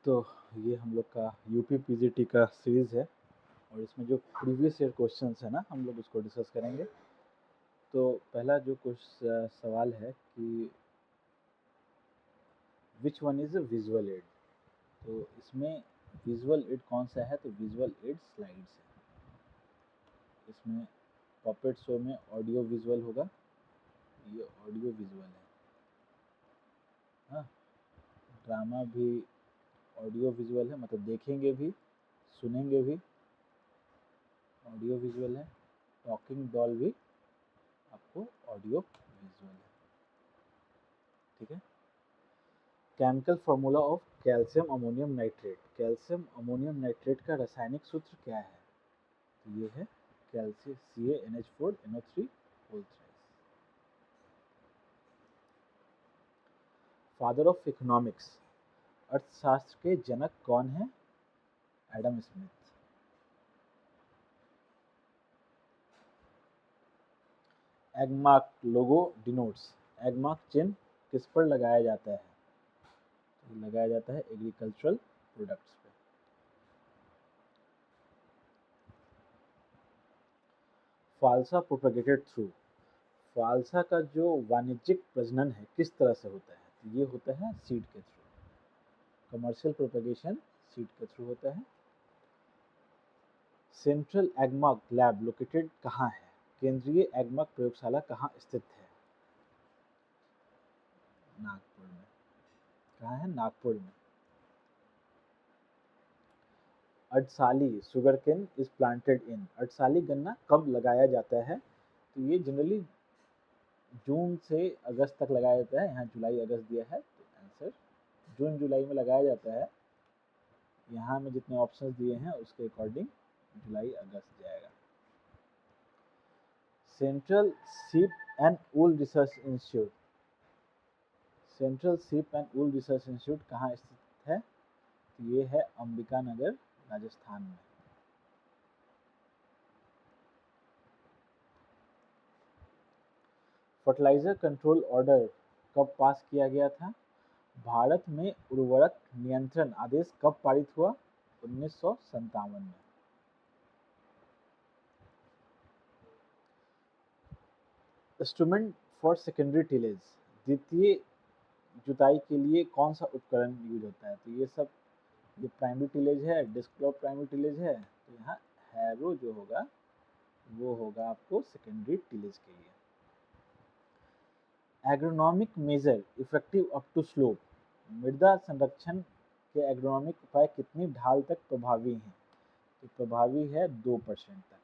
तो ये हम लोग का यूपी पीजीटी का सीरीज़ है और इसमें जो प्रीवियस ईयर क्वेश्चंस है ना हम लोग उसको डिस्कस करेंगे। तो पहला जो सवाल है कि which one is a visual add. तो इसमें विजुअल एड कौन सा है, तो विजुअल एड स्लाइड्स है। इसमें पपेट शो में ऑडियो विजुअल होगा, ये ऑडियो विजुअल है। हाँ, ड्रामा भी ऑडियो विजुअल है, मतलब देखेंगे भी सुनेंगे भी, ऑडियो विजुअल है। टॉकिंग डॉल भी आपको ऑडियो विजुअल है, ठीक है। Chemical formula of calcium ammonium nitrate. Calcium ammonium nitrate का रासायनिक सूत्र क्या है, तो ये है calcium CaNH4NO3 whole thrice. Father of economics, अर्थशास्त्र के जनक कौन है, Adam Smith. Agmark logo denotes, Agmark चिन्ह किस पर लगाया जाता है, तो लगाया जाता है एग्रीकल्चरल प्रोडक्ट्स पे। फालसा प्रोपेगेटेड थ्रू, फालसा का जो वाणिज्यिक प्रजनन है किस तरह से होता है, तो ये होता है सीड के थ्रू। कमर्शियल प्रोपेगेशन सीड के थ्रू होता है। सेंट्रल एगमार्क लैब लोकेटेड कहाँ है, केंद्रीय एगमार्क प्रयोगशाला कहाँ स्थित है, नागपुर में। कहाँ है, नागपुर में। Adsali sugarcane is planted in, अडसाली गन्ना कब लगाया जाता है, तो ये जनरली जून से अगस्त तक लगाया जाता है। यहाँ जुलाई अगस्त दिया है, तो आंसर जून जुलाई में लगाया जाता है। यहाँ में जितने ऑप्शंस दिए हैं उसके अकॉर्डिंग जुलाई अगस्त जाएगा। Central ship and wool research institute, central ship and wool research institute कहाँ स्थित है, तो ये है अंबिका नगर राजस्थान में। फर्टिलाइजर कंट्रोल ऑर्डर कब पास किया गया था, भारत में उर्वरक नियंत्रण आदेश कब पारित हुआ, 1957 में। इंस्ट्रूमेंट फॉर सेकेंडरी टिलेज, द्वितीय जुताई के लिए कौन सा उपकरण यूज होता है, तो ये सब, ये प्राइमरी टिलेज है, डिस्क प्राइमरी टिलेज है, तो यहाँ हैरो जो होगा वो होगा आपको सेकेंडरी टिलेज के लिए। Agronomic measure effective up to slope, मृदा संरक्षण के एग्रोनॉमिक उपाय कितनी ढाल तक प्रभावी हैं, तो प्रभावी है 2% तक,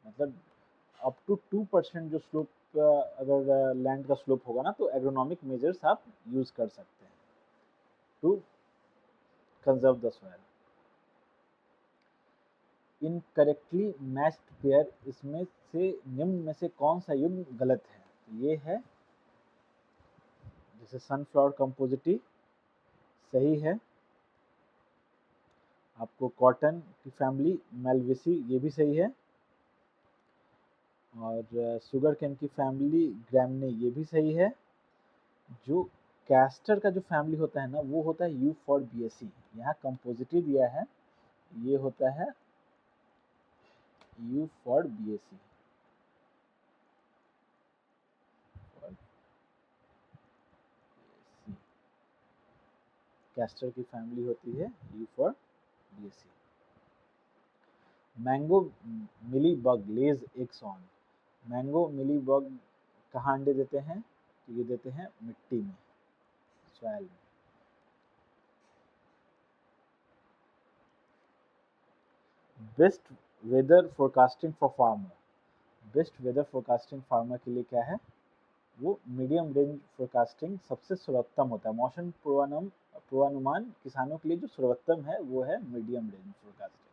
मतलब अप टू 2% जो स्लोप, अगर लैंड का स्लोप होगा ना तो एग्रोनॉमिक मेजर्स आप यूज कर सकते हैं to conserve the soil. Incorrectly matched pair, इसमें से निम्न में से कौन सा युग्म गलत है, तो ये है जैसे सनफ्लावर कंपोजिटी सही है, आपको कॉटन की फैमिली मेलवेसी ये भी सही है, और शुगर केन की फैमिली ग्रैमने ये भी सही है। जो कैस्टर का जो फैमिली होता है ना वो होता है यूफॉर्बिएसी, यहाँ कंपोजिटी दिया है, ये होता है यूफॉर्बिएसी। कैस्टर की फैमिली होती है Euphorbiaceae. Mango mealy bug lays eggs on, mango mealy bug कहाँ अंडे देते हैं, तो ये देते हैं मिट्टी में, सॉइल में। Best weather forecasting for farmer, best weather forecasting farmer के लिए क्या है, वो मीडियम रेंज फोरकास्टिंग सबसे सर्वोत्तम होता है। मौसम पूर्वानुमान किसानों के लिए जो सर्वोत्तम है वो है medium range forecasting.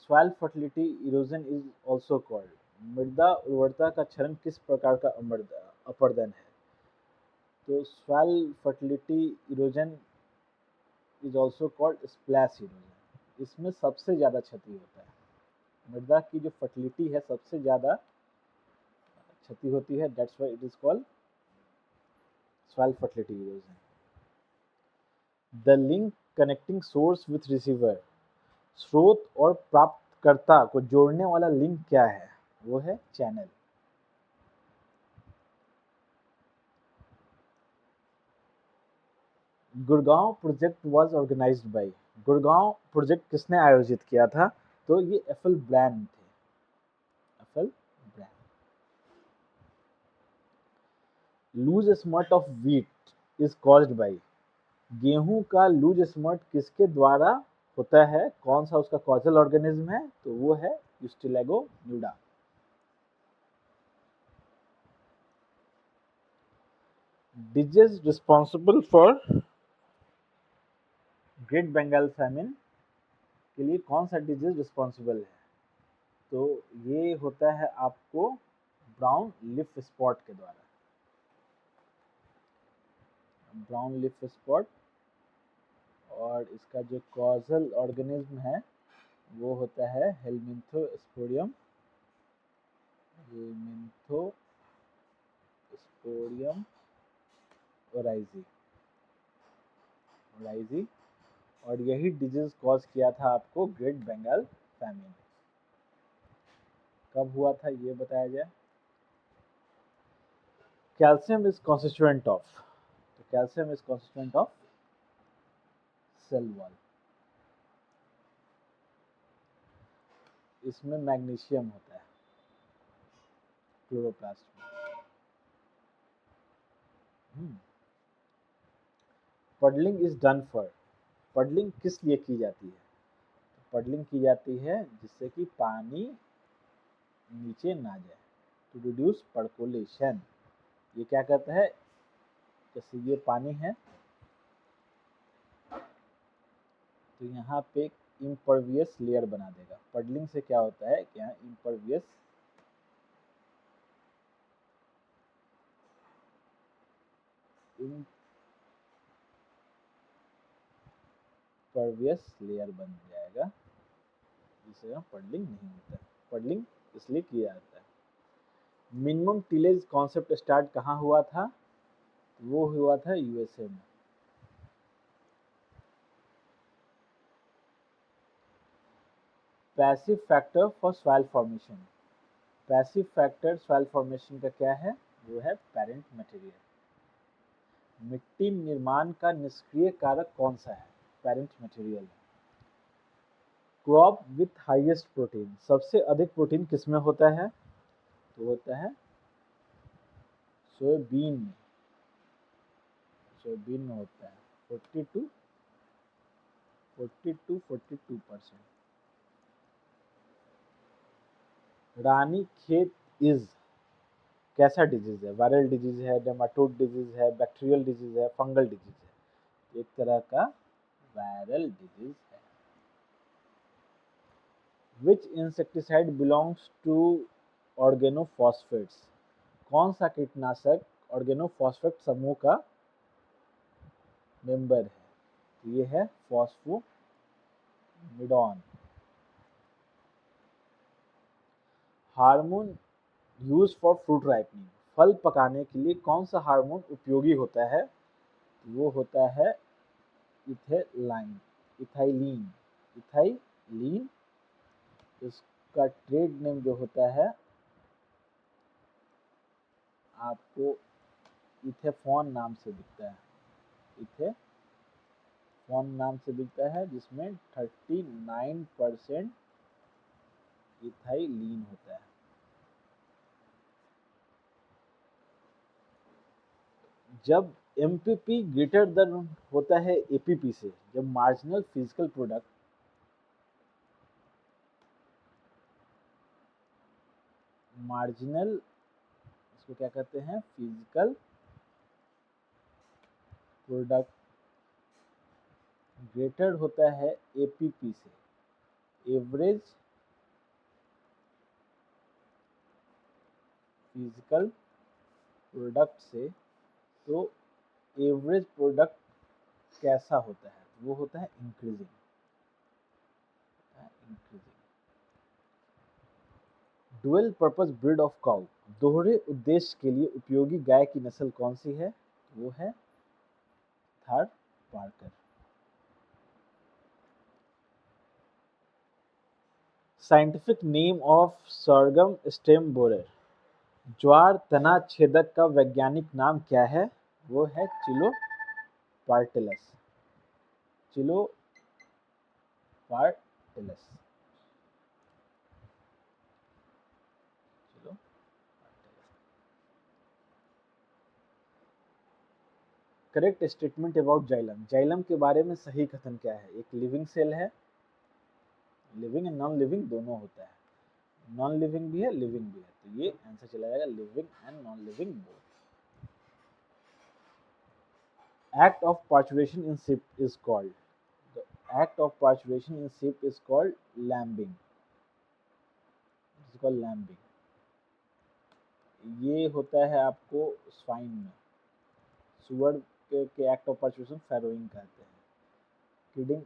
Soil fertility erosion is also called, मृदा उर्वरता का क्षरण किस प्रकार का अपरदन है, तो soil fertility erosion is also called splash erosion. इसमें सबसे ज़्यादा क्षति होता है, मृदा की जो फर्टिलिटी है सबसे ज़्यादा क्षति होती है, that's why it is called soil fertility erosion. The link connecting source with receiver, स्रोत और प्राप्तकर्ता को जोड़ने वाला लिंक क्या है? वो है channel. Gurgaon project was organised by, Gurgaon project किसने आयोजित किया था? तो ये एफएल ब्रैंड थे, FL Brayne. Loose smut of wheat is caused by, गेहूं का लूज स्मट किसके द्वारा होता है? कौन सा उसका कॉजल ऑर्गेनिज्म है? तो वो है Ustilago nuda. Disease responsible for great Bengal famine के लिए कौन सा डिजीज रिस्पॉन्सिबल है? तो ये होता है आपको ब्राउन लिफ स्पॉट के द्वारा, ब्राउन लिफ स्पॉट। और इसका जो कॉजल ऑर्गेनिज्म है वो होता है हेलमिंथोस्पोरियम, हेलमिंथोस्पोरियम ओराइजी, ओराइजी। और यही डिजीज कॉज किया था आपको ग्रेट बंगाल फैमिन। कब हुआ था ये बताया जाए। कैल्शियम इज कॉन्स्टिट्यूएंट ऑफ, तो calcium is constituent of cell wall. इसमें मैग्नीशियम होता है क्लोरोप्लास्ट में। Puddling is done for, puddling किस लिए की जाती है? पडलिंग की जाती है जिससे कि पानी नीचे ना जाए, टू रिड्यूस पर्कोलेशन। ये क्या कहता है? जैसे ये पानी है तो यहाँ पे इम्परवियस लेयर बना देगा। पडलिंग से क्या होता है कि यहाँ इम्परवियस लेयर बन जाएगा, जिससे यहाँ पडलिंग नहीं होता है। पडलिंग इसलिए किया जाता है। मिनिमम टिलेज कॉन्सेप्ट स्टार्ट कहाँ हुआ था? वो हुआ था यूएसए में। Passive factor for soil formation, passive factor soil formation का क्या है? वो है पेरेंट मटेरियल। मिट्टी निर्माण का निष्क्रिय कारक कौन सा है? Parent material. Crop with highest protein, सबसे अधिक प्रोटीन किसमें होता है? तो होता है सोयाबीन में, सोयाबीन में होता है 42%। रानी खेत इज कैसा डिजीज है? वायरल डिजीज है, डेमाटोड डिजीज है, बैक्टीरियल डिजीज है, फंगल डिजीज है? एक तरह का वायरल डिजीज है। विच इंसेक्टिसाइड बिलोंग्स टू ऑर्गेनोफॉस्फेट्स, कौन सा कीटनाशक ऑर्गेनोफॉस्फेट समूह का मेंबर है? तो ये है phosphamidon. Hormone use for fruit ripening, फल पकाने के लिए कौन सा हार्मोन उपयोगी होता है? वो होता है इथेलाइन, इथाइलिन, इथाइलिन। इसका ट्रेड नेम जो होता है आपको इथेफॉन नाम से बिकता है, इथेफॉन नाम से बिकता है, जिसमें 39% इथाइलिन होता है। जब एमपीपी ग्रेटर देन होता है एपीपी से, जब मार्जिनल फिजिकल प्रोडक्ट मार्जिनल, इसको क्या कहते हैं? फिजिकल प्रोडक्ट ग्रेटर होता है एपीपी से, एवरेज फिजिकल प्रोडक्ट से, तो एवरेज प्रोडक्ट कैसा होता है? वो होता है increasing. Dual purpose breed of cow, दोहरे उद्देश्य के लिए उपयोगी गाय की नस्ल कौन सी है? वो है Tharparkar. Scientific name of sorghum stem borer, ज्वार तना छेदक का वैज्ञानिक नाम क्या है? वो है Chilo partellus. Chilo partellus. Correct statement about xylem, xylem के बारे में सही कथन क्या है? एक लिविंग सेल है, लिविंग एंड नॉन लिविंग दोनों होता है, नॉन लिविंग भी है लिविंग भी है, तो ये आंसर चला जाएगा living and non living both. Act of parturition in sheep is called, the act of parturition in sheep is called lambing, it's called lambing। ये होता है आपको स्वाइन में, सुअर के एक्ट ऑफ पार्चुरेशन फैरोइंग कहते हैं, किडिंग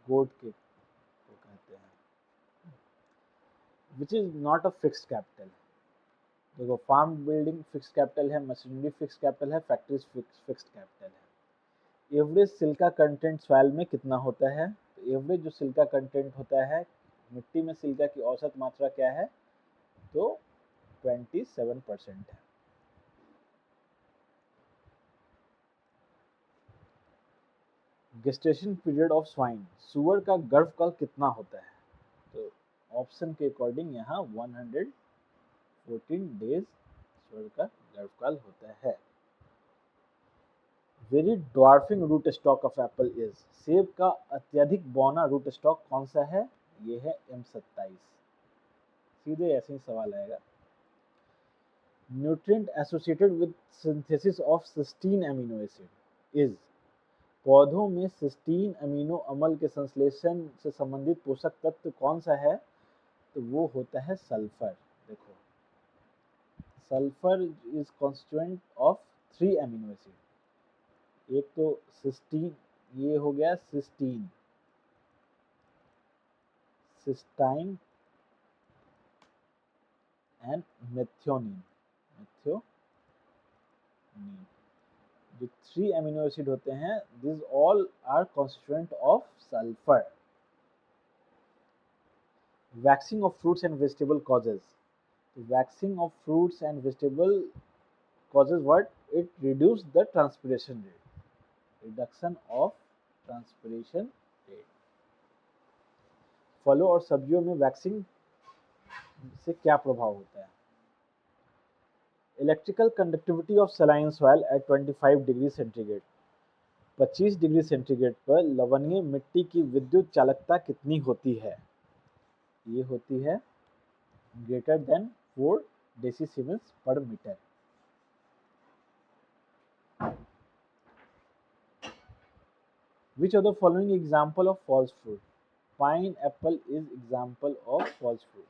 गोट के को कहते हैं। Which is not a fixed capital, देखो फार्म बिल्डिंग फिक्स्ड कैपिटल है, मशीनरी फिक्स्ड कैपिटल है, फैक्ट्रीज फिक्स्ड कैपिटल है। एवरेज सिल्का कंटेंट सॉइल में कितना होता है? तो एवरेज जो सिल्का कंटेंट होता है, मिट्टी में सिल्का की औसत मात्रा क्या है? तो 27% है। गेस्टेशन पीरियड ऑफ स्वाइन, सुअर का गर्भकाल कितना होता है? तो ऑप्शन के अकॉर्डिंग यहाँ 114 डेज सुअर का गर्भकाल होता है। Very dwarfing rootstock of apple is, सेब का अत्यधिक बौना रूट स्टॉक कौन सा है? ये है M27। सीधे ऐसे ही सवाल आएगा। Nutrient associated with synthesis of cysteine amino acid is, पौधों में सिस्टीन अमीनो अम्ल के संश्लेषण से संबंधित पोषक तत्व कौन सा है? तो वो होता है सल्फर। देखो sulphur is constituent of 3 amino acid, एक तो सिस्टीन, ये हो गया सिस्टीन, सिस्टाइन एंड मेथियोनिन, जो 3 अमीनो एसिड होते हैं, this all are constituent of sulphur. Waxing of fruits and vegetable causes, waxing of fruits and vegetable causes what? It reduce the transpiration rate, reduction of transpiration rate। फलों और सब्जियों में waxing से क्या प्रभाव होता है? Electrical conductivity of saline soil eight 25 degree centigrade, 25 degree centigrade पर लवणीय मिट्टी की विद्युत चालकता कितनी होती है? ये होती है ग्रेटर देन 4 डेसीसीमल्स पर metre. Which of the following example of false fruit? Pineapple is example of false fruit।